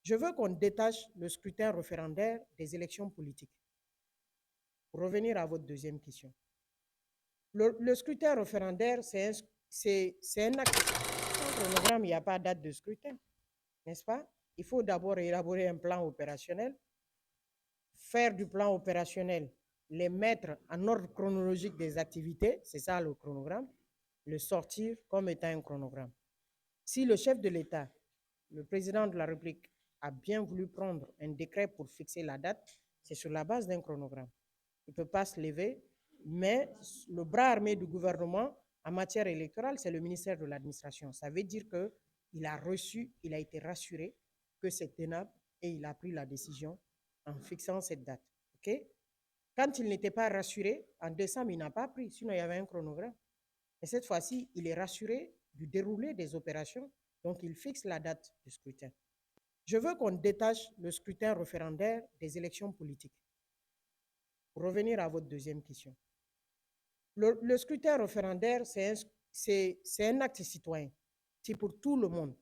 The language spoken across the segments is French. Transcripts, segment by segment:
Je veux qu'on détache le scrutin référendaire des élections politiques. Pour revenir à votre deuxième question. Le scrutin référendaire, c'est un acte. Sans chronogramme, il n'y a pas de date de scrutin, n'est-ce pas? Il faut d'abord élaborer un plan opérationnel, faire du plan opérationnel, les mettre en ordre chronologique des activités, c'est ça le chronogramme, le sortir comme étant un chronogramme. Si le chef de l'État, le président de la République, a bien voulu prendre un décret pour fixer la date, c'est sur la base d'un chronogramme. Il ne peut pas se lever, mais le bras armé du gouvernement en matière électorale, c'est le ministère de l'Administration. Ça veut dire qu'il a reçu, il a été rassuré que c'est tenable et il a pris la décision en fixant cette date. Okay? Quand il n'était pas rassuré, en décembre, il n'a pas pris, sinon il y avait un chronogramme. Et cette fois-ci, il est rassuré du déroulé des opérations, donc il fixe la date du scrutin. Je veux qu'on détache le scrutin référendaire des élections politiques. Pour revenir à votre deuxième question. Le scrutin référendaire, c'est un acte citoyen. C'est pour tout le monde.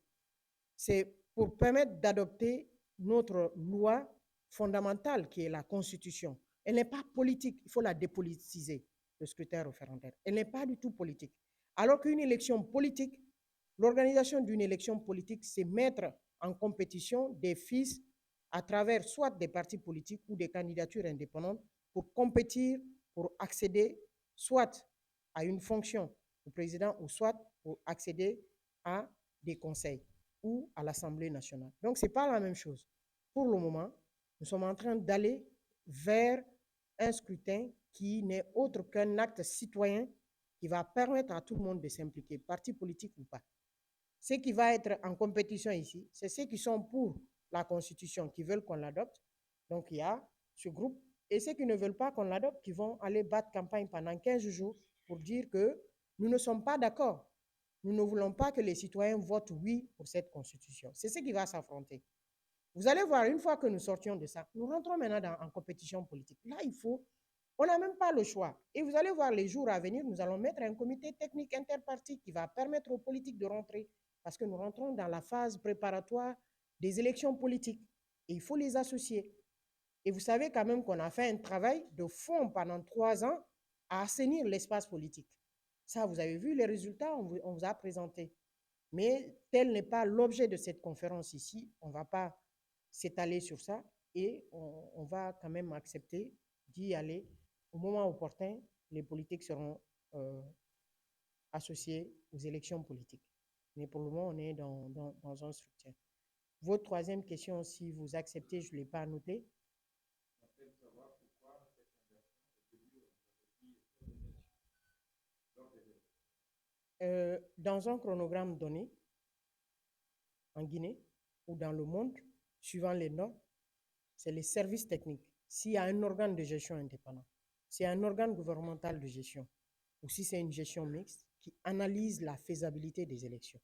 C'est pour permettre d'adopter notre loi fondamentale qui est la Constitution. Elle n'est pas politique, il faut la dépolitiser, le scrutin référendaire. Elle n'est pas du tout politique. Alors qu'une élection politique, l'organisation d'une élection politique, c'est mettre en compétition des fils à travers soit des partis politiques ou des candidatures indépendantes pour compétir, pour accéder soit à une fonction du président ou soit pour accéder à des conseils ou à l'Assemblée nationale. Donc, ce n'est pas la même chose. Pour le moment, nous sommes en train d'aller vers un scrutin qui n'est autre qu'un acte citoyen qui va permettre à tout le monde de s'impliquer, parti politique ou pas. Ce qui va être en compétition ici, c'est ceux qui sont pour la Constitution, qui veulent qu'on l'adopte. Donc, il y a ce groupe. Et ceux qui ne veulent pas qu'on l'adopte, qui vont aller battre campagne pendant 15 jours pour dire que nous ne sommes pas d'accord. Nous ne voulons pas que les citoyens votent oui pour cette Constitution. C'est ce qui va s'affronter. Vous allez voir, une fois que nous sortions de ça, nous rentrons maintenant en compétition politique. Là, on n'a même pas le choix. Et vous allez voir les jours à venir, nous allons mettre un comité technique interparti qui va permettre aux politiques de rentrer parce que nous rentrons dans la phase préparatoire des élections politiques. Et il faut les associer. Et vous savez quand même qu'on a fait un travail de fond pendant 3 ans à assainir l'espace politique. Ça, vous avez vu les résultats, on vous a présenté. Mais tel n'est pas l'objet de cette conférence ici. On ne va pas s'étaler sur ça et on va quand même accepter d'y aller. Au moment opportun, les politiques seront associés aux élections politiques. Mais pour le moment, on est dans un soutien. Votre troisième question, si vous acceptez, je ne l'ai pas noté. Dans un chronogramme donné, en Guinée ou dans le monde, suivant les normes, c'est les services techniques. S'il y a un organe de gestion indépendant, c'est un organe gouvernemental de gestion, ou si c'est une gestion mixte, qui analyse la faisabilité des élections.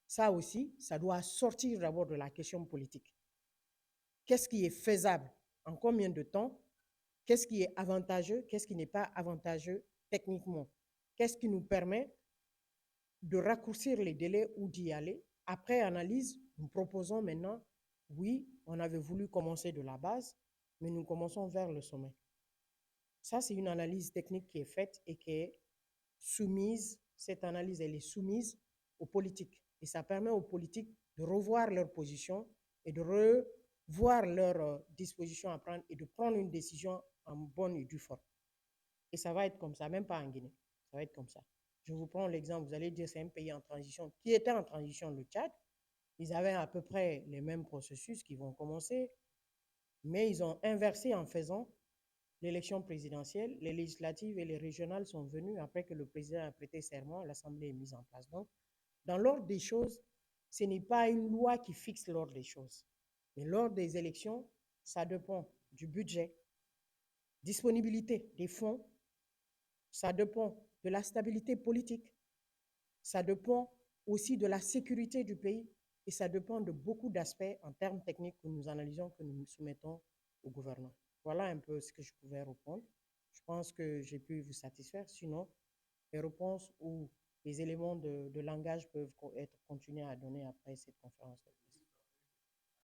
Ça aussi, ça doit sortir d'abord de la question politique. Qu'est-ce qui est faisable? En combien de temps? Qu'est-ce qui est avantageux? Qu'est-ce qui n'est pas avantageux techniquement? Qu'est-ce qui nous permet de raccourcir les délais ou d'y aller? Après analyse, nous proposons maintenant, oui, on avait voulu commencer de la base, mais nous commençons vers le sommet. Ça, c'est une analyse technique qui est faite et qui est soumise, cette analyse, elle est soumise aux politiques. Et ça permet aux politiques de revoir leur position et de revoir leurs dispositions à prendre et de prendre une décision en bonne et due forme. Et ça va être comme ça, même pas en Guinée. Ça va être comme ça. Je vous prends l'exemple, vous allez dire c'est un pays en transition. Qui était en transition, le Tchad? Ils avaient à peu près les mêmes processus qui vont commencer, mais ils ont inversé en faisant l'élection présidentielle, les législatives et les régionales sont venues après que le président a prêté serment, l'Assemblée est mise en place. Donc, dans l'ordre des choses, ce n'est pas une loi qui fixe l'ordre des choses. Mais l'ordre des élections, ça dépend du budget, disponibilité des fonds, ça dépend de la stabilité politique, ça dépend aussi de la sécurité du pays et ça dépend de beaucoup d'aspects en termes techniques que nous analysons, que nous soumettons au gouvernement. Voilà un peu ce que je pouvais répondre. Je pense que j'ai pu vous satisfaire. Sinon, les réponses ou les éléments de langage peuvent être continués à donner après cette conférence.